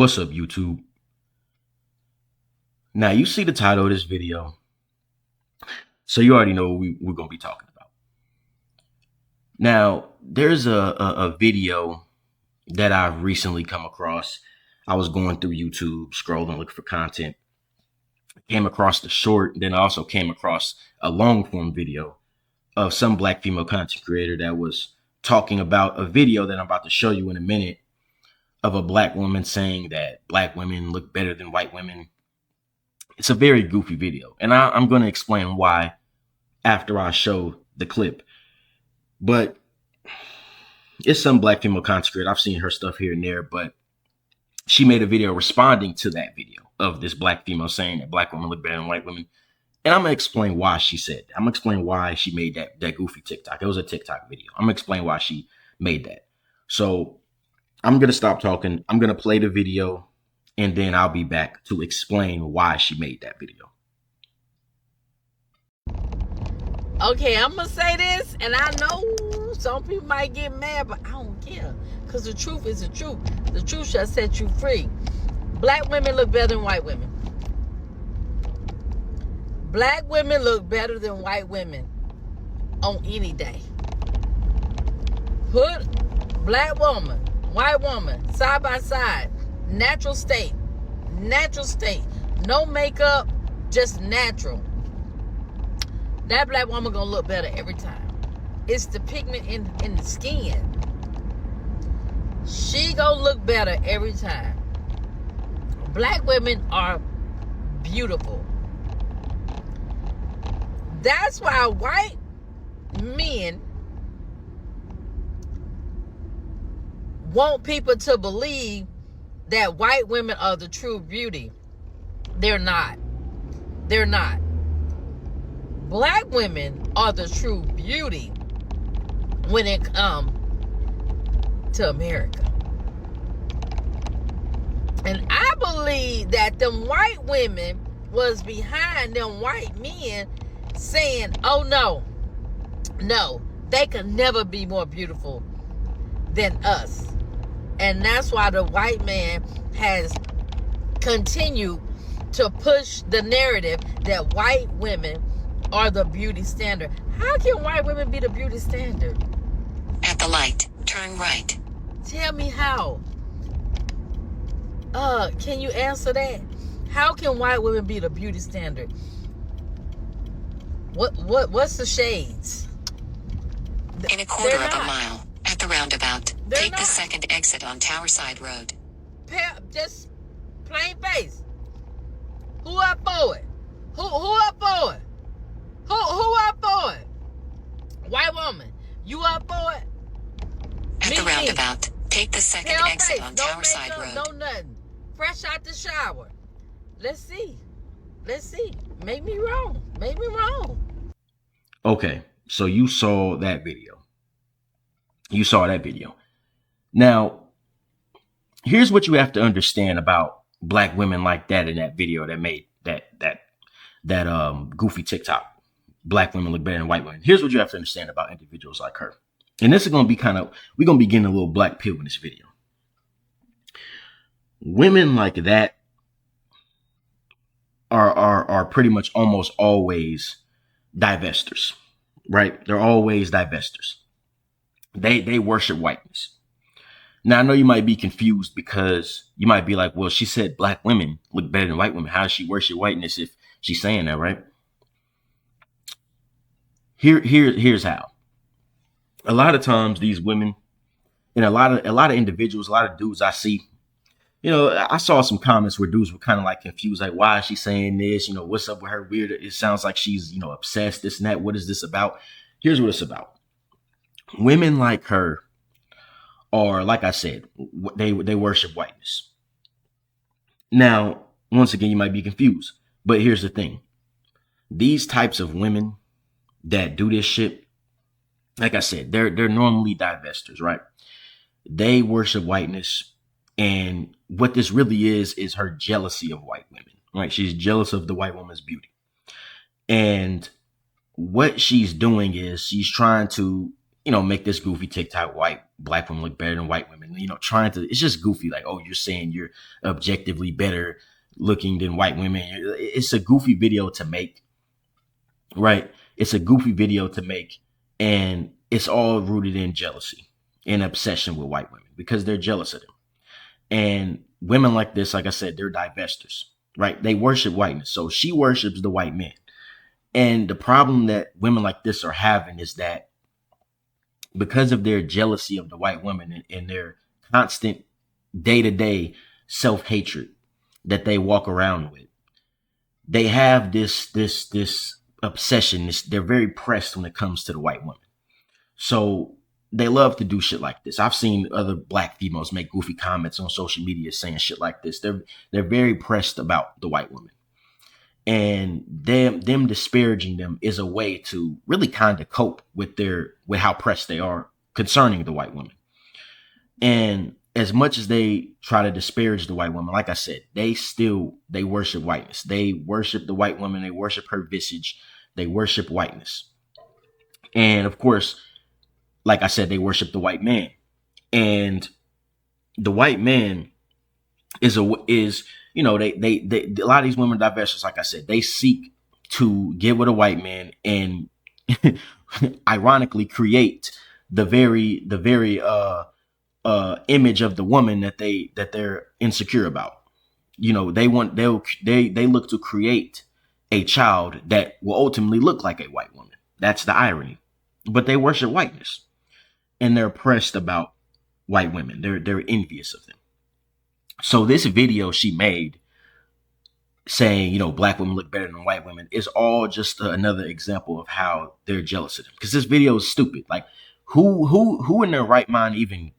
What's up, YouTube? Now, you see the title of this video, so you already know what we're going to be talking about. Now, there's a video that I've recently come across. I was going through YouTube, scrolling, looking for content. Came across the short, then I also came across a long-form video of some black female content creator that was talking about a video that I'm about to show you in a minute of a black woman saying that black women look better than white women. It's a very goofy video, and I'm going to explain why after I show the clip. But it's some black female content creator. I've seen her stuff here and there, but she made a video responding to that video of this black female saying that black women look better than white women. And I'm going to explain why she said that. I'm going to explain why she made that goofy TikTok. It was a TikTok video. I'm going to explain why she made that. So I'm going to stop talking. I'm going to play the video, and then I'll be back to explain why she made that video. Okay, I'm going to say this, and I know some people might get mad, but I don't care. Because the truth is the truth. The truth shall set you free. Black women look better than white women. Black women look better than white women on any day. Put black woman, white woman, side by side. Natural state. Natural state. No makeup, just natural. That black woman gonna look better every time. It's the pigment in the skin. She gonna look better every time. Black women are beautiful. That's why white men want people to believe that white women are the true beauty. They're not. They're not. Black women are the true beauty when it comes to America. And I believe that them white women was behind them white men saying, oh no, they could never be more beautiful than us. And that's why the white man has continued to push the narrative that white women are the beauty standard. How can white women be the beauty standard? At the light, turn right. Tell me how. Can you answer that? How can white women be the beauty standard? What's the shades? In a quarter They're of a not. mile, at the roundabout, They're take not. the second exit on Towerside Road. Just plain face. Who up for it? Who up for it? Who up for it? White woman, you up for it? At the Me. roundabout, take the second Pale exit face, on no Towerside makeup, Road. no nothing. Fresh out the shower. Let's see. Make me wrong. Okay, so you saw that video. Now, here's what you have to understand about black women like that in that video that made that goofy TikTok. Black women look better than white women. Here's what you have to understand about individuals like her. And this is going to be we're going to be getting a little black pill in this video. Women like that are pretty much almost always divestors, right? They're always divestors. They worship whiteness. Now, I know you might be confused because you might be like, well, she said black women look better than white women. How does she worship whiteness if she's saying that, right? Here's how. A lot of times these women and a lot of individuals, a lot of dudes I see, I saw some comments where dudes were kind of like confused, like, why is she saying this? What's up with her weird? It sounds like she's, obsessed, this and that. What is this about? Here's what it's about. Women like her are, like I said, they worship whiteness. Now, once again, you might be confused, but here's the thing. These types of women that do this shit, like I said, they're normally divestors, right? They worship whiteness. And what this really is her jealousy of white women, right? She's jealous of the white woman's beauty. And what she's doing is she's trying to, make this goofy TikTok, black women look better than white women, trying to, it's just goofy. Like, oh, you're saying you're objectively better looking than white women. It's a goofy video to make, right? It's a goofy video to make. And it's all rooted in jealousy and obsession with white women because they're jealous of them. And women like this, like I said, they're divestors, right? They worship whiteness. So she worships the white men. And the problem that women like this are having is that because of their jealousy of the white women and their constant day-to-day self-hatred that they walk around with, they have this obsession. They're very pressed when it comes to the white women. So they love to do shit like this. I've seen other black females make goofy comments on social media saying shit like this. They're very pressed about the white women. And them disparaging them is a way to really kind of cope with how pressed they are concerning the white women. And as much as they try to disparage the white woman, like I said, they worship whiteness. They worship the white woman. They worship her visage. They worship whiteness. And of course, like I said, they worship the white man. And the white man is a lot of these women divestors, like I said, they seek to get with a white man and ironically create the very image of the woman that they're insecure about. They look to create a child that will ultimately look like a white woman. That's the irony. But they worship whiteness and they're oppressed about white women. They're envious of them. So this video she made saying, black women look better than white women is all just another example of how they're jealous of them. Because this video is stupid. Like, who in their right mind even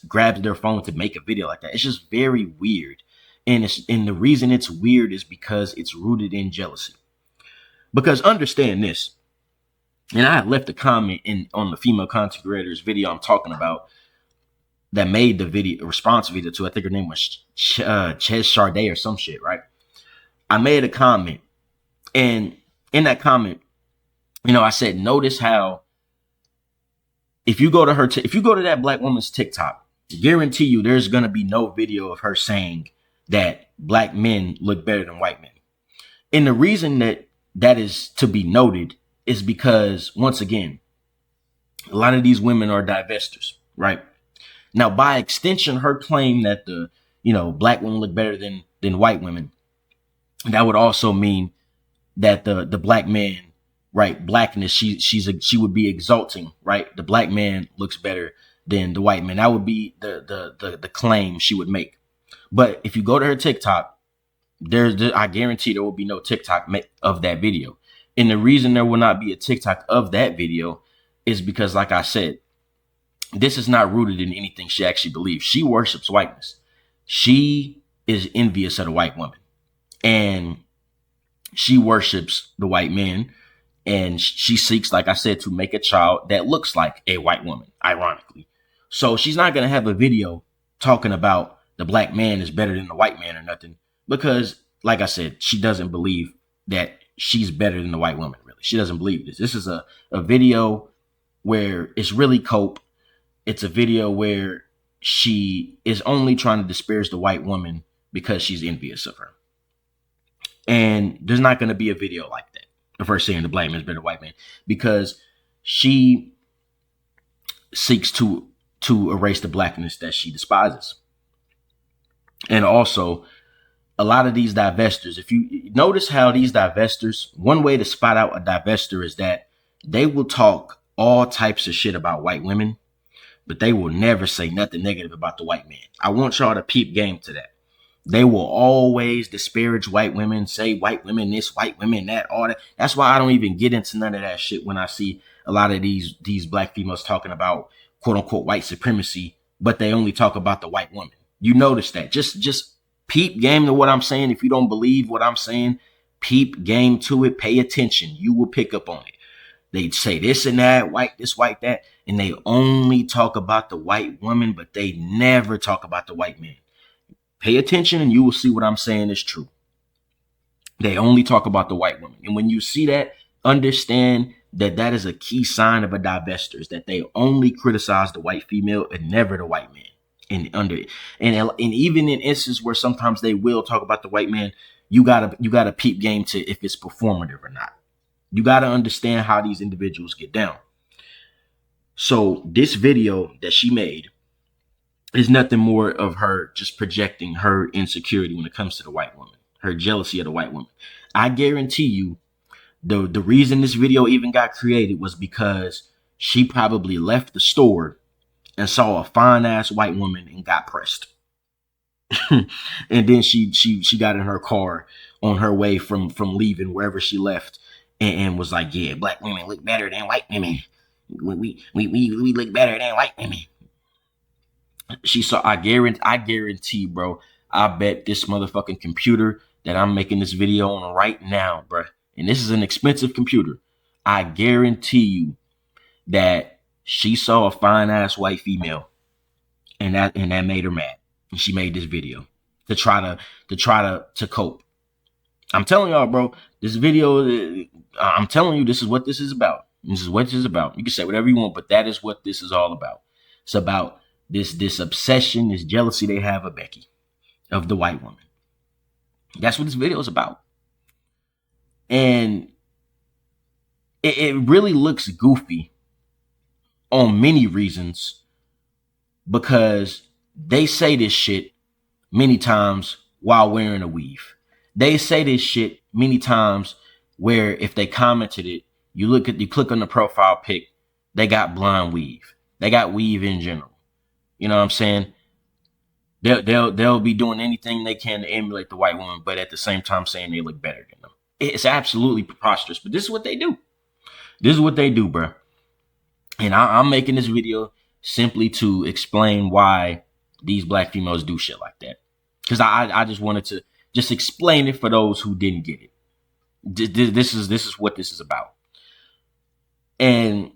grabs their phone to make a video like that? It's just very weird. And the reason it's weird is because it's rooted in jealousy. Because understand this, and I left a comment on the female content creators video I'm talking about that made the video response video to, I think her name was Ches Sade or some shit, right? I made a comment, and in that comment, I said, notice how if you go to that black woman's TikTok, guarantee you there's gonna be no video of her saying that black men look better than white men. And the reason that is to be noted is because, once again, a lot of these women are divestors, right? Now, by extension, her claim that the black women look better than white women, that would also mean that the black man, right, blackness, she would be exalting, right? The black man looks better than the white man. That would be the claim she would make. But if you go to her TikTok, I guarantee there will be no TikTok of that video. And the reason there will not be a TikTok of that video is because, like I said, this is not rooted in anything she actually believes. She worships whiteness. She is envious of the white woman. And she worships the white man. And she seeks, like I said, to make a child that looks like a white woman, ironically. So she's not going to have a video talking about the black man is better than the white man or nothing. Because, like I said, she doesn't believe that she's better than the white woman, really. She doesn't believe this. This is a video where it's really cope. It's a video where she is only trying to disparage the white woman because she's envious of her. And there's not going to be a video like that of her saying the black man is better than the white man, because she seeks to erase the blackness that she despises. And also, a lot of these divestors, if you notice how these divestors, one way to spot out a divestor is that they will talk all types of shit about white women, but they will never say nothing negative about the white man. I want y'all to peep game to that. They will always disparage white women, say white women this, white women that, all that. That's why I don't even get into none of that shit when I see a lot of these black females talking about quote unquote white supremacy, but they only talk about the white woman. You notice that. Just peep game to what I'm saying. If you don't believe what I'm saying, peep game to it. Pay attention. You will pick up on it. They say this and that, white this, white that, and they only talk about the white woman, but they never talk about the white man. Pay attention and you will see what I'm saying is true. They only talk about the white woman. And when you see that, understand that is a key sign of a divester, is that they only criticize the white female and never the white man. And even in instances where sometimes they will talk about the white man, you gotta peep game to if it's performative or not. You gotta understand how these individuals get down. So this video that she made is nothing more of her just projecting her insecurity when it comes to the white woman, her jealousy of the white woman. I guarantee you, the reason this video even got created was because she probably left the store and saw a fine ass white woman and got pressed. And then she got in her car on her way from leaving wherever she left and was like, yeah, black women look better than white women. We look better than white women. She saw, I guarantee, bro, I bet this motherfucking computer that I'm making this video on right now, bro, and this is an expensive computer, I guarantee you that she saw a fine ass white female and that made her mad. And she made this video to try to cope. I'm telling y'all, bro, this video, I'm telling you, this is what this is about. This is what this is about. You can say whatever you want, but that is what this is all about. It's about this obsession, this jealousy they have of Becky, of the white woman. That's what this video is about. And it really looks goofy on many reasons, because they say this shit many times while wearing a weave. They say this shit many times where if they commented it, you click on the profile pic, they got blonde weave. They got weave in general. You know what I'm saying? They'll be doing anything they can to emulate the white woman, but at the same time saying they look better than them. It's absolutely preposterous, but this is what they do. This is what they do, bro. And I'm making this video simply to explain why these black females do shit like that. Because I just wanted to just explain it for those who didn't get it. This is what this is about. And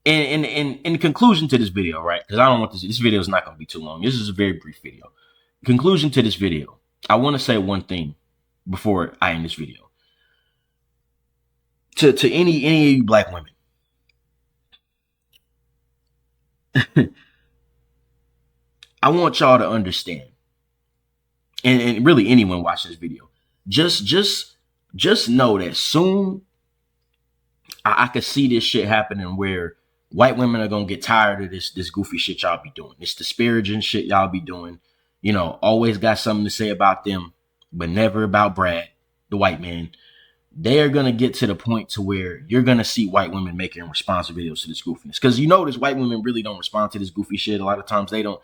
in conclusion to this video, right? Because I don't want this video is not going to be too long. This is a very brief video. Conclusion to this video. I want to say one thing before I end this video. To any of you black women. I want y'all to understand. And really anyone watching this video. Just know that soon I could see this shit happening where white women are going to get tired of this goofy shit y'all be doing. This disparaging shit y'all be doing. You know, always got something to say about them, but never about Brad, the white man. They're going to get to the point to where you're going to see white women making responsive videos to this goofiness. Because you notice white women really don't respond to this goofy shit. A lot of times they don't.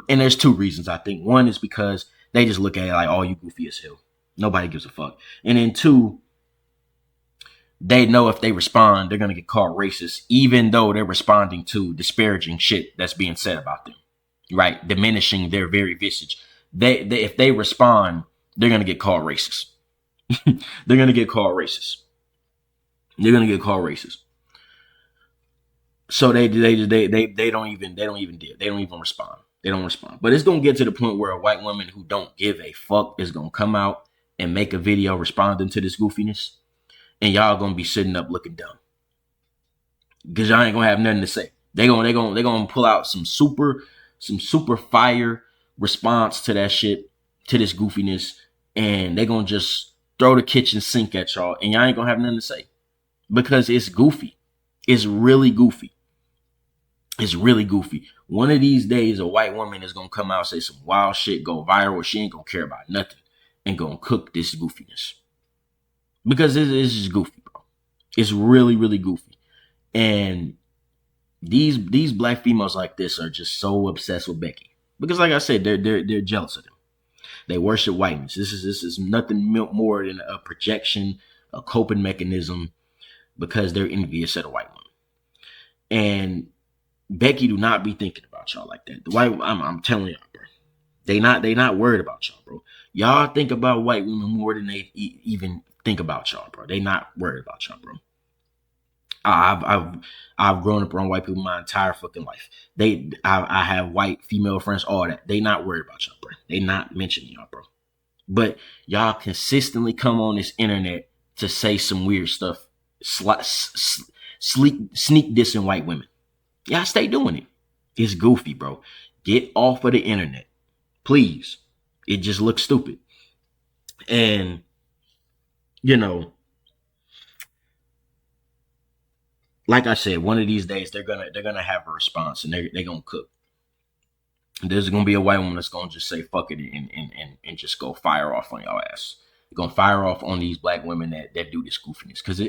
And there's two reasons, I think. One is because they just look at it like, oh, you goofy as hell. Nobody gives a fuck. And then two, they know if they respond, they're going to get called racist, even though they're responding to disparaging shit that's being said about them, right? Diminishing their very visage. They if they respond, they're going to get called racist. They're going to get called racist. They're going to get called racist. So they don't even respond. They don't respond. But it's going to get to the point where a white woman who don't give a fuck is going to come out and make a video responding to this goofiness. And y'all going to be sitting up looking dumb. Because y'all ain't going to have nothing to say. They're going to pull out some super fire response to that shit, to this goofiness. And they're going to just throw the kitchen sink at y'all. And y'all ain't going to have nothing to say. Because it's goofy. It's really goofy. It's really goofy. One of these days, a white woman is going to come out, say some wild shit, go viral. She ain't going to care about nothing. And going to cook this goofiness. Because it's just goofy, bro. It's really, really goofy. And these black females like this are just so obsessed with Becky. Because like I said, they're jealous of them. They worship whiteness. This is nothing more than a projection, a coping mechanism, because they're envious of the white woman. And Becky do not be thinking about y'all like that. The white, I'm telling y'all, bro. They not worried about y'all, bro. Y'all think about white women more than they even think about y'all, bro. They not worried about y'all, bro. I've grown up around white people my entire fucking life. I have white female friends, all that. They not worried about y'all, bro. They not mentioning y'all, bro. But y'all consistently come on this internet to say some weird stuff, sneak dissing white women. Y'all stay doing it. It's goofy, bro. Get off of the internet, please. It just looks stupid. And, you know, like I said, one of these days they're gonna have a response, and they're gonna cook. There's gonna be a white woman that's gonna just say fuck it and just go fire off on y'all ass. You're gonna fire off on these black women that do this goofiness, because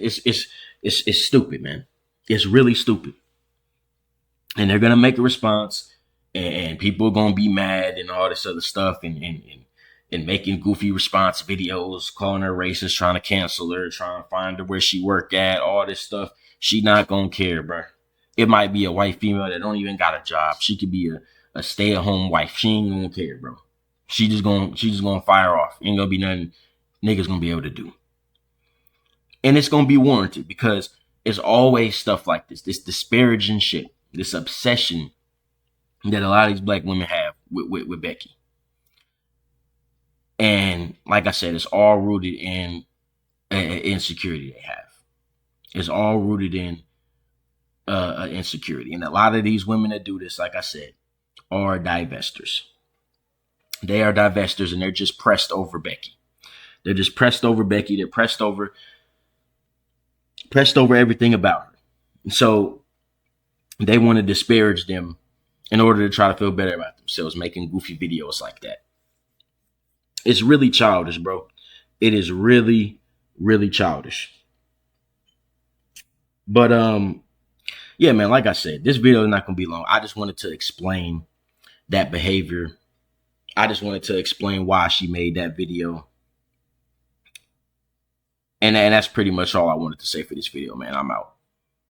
it's stupid, man. It's really stupid. And they're gonna make a response, and people are gonna be mad and all this other stuff, and making goofy response videos, calling her racist, trying to cancel her, trying to find her where she work at, all this stuff. She not gonna care, bro. It might be a white female that don't even got a job. She could be a stay-at-home wife. She ain't gonna care, bro. She just gonna fire off. Ain't gonna be nothing niggas gonna be able to do. And it's gonna be warranted, because it's always stuff like this disparaging shit, this obsession that a lot of these black women have with Becky. And like I said, it's all rooted in insecurity they have. It's all rooted in insecurity. And a lot of these women that do this, like I said, are divestors. They are divestors, and they're just pressed over Becky. They're just pressed over Becky. They're pressed over everything about her. And so they want to disparage them in order to try to feel better about themselves, making goofy videos like that. It's really childish, bro. It is really, really childish. But yeah, man, like I said, this video is not gonna be long. I just wanted to explain that behavior. I just wanted to explain why she made that video. And that's pretty much all I wanted to say for this video, man. I'm out.